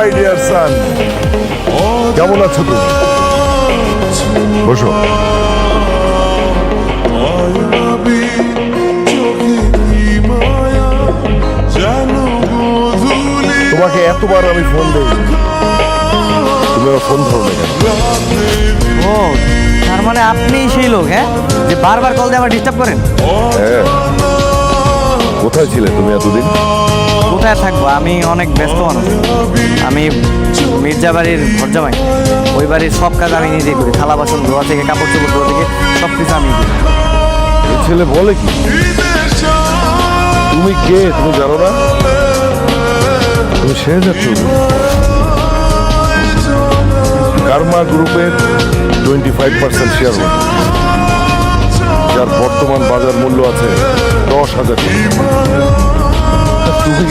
My dear son, কেমন আছো তুমি? বসো। তোমাকে এতবার আমি ফোন দিই, তুমি আমার ফোন ধরো না কেন? ও, তার মানে আপনি সেই লোক, হ্যাঁ, যে বারবার কল দিয়ে আবার ডিস্টার্ব করেন? হ্যাঁ, কোথায় ছিলে তুমি এতদিন? কোথায় থাকবো, আমি অনেক ব্যস্ত মানুষ। আমি মির্জা বাড়ির ঘরজামাই। ওই বাড়ির সব কাজ আমি নিজেই করি, থালা বাসন ধোয়া থেকে কাপড় চোপড় ধোয়া থেকে সব কিছু আমি করি। এই ছেলে বলে কি? তুমি কে তুমি জানো না? তুমি সে যাচ্ছ কারমা গ্রুপের 25% শেয়ার হোল্ডার, যার বর্তমান বাজার মূল্য আছে 10,000 টাকা। তুমি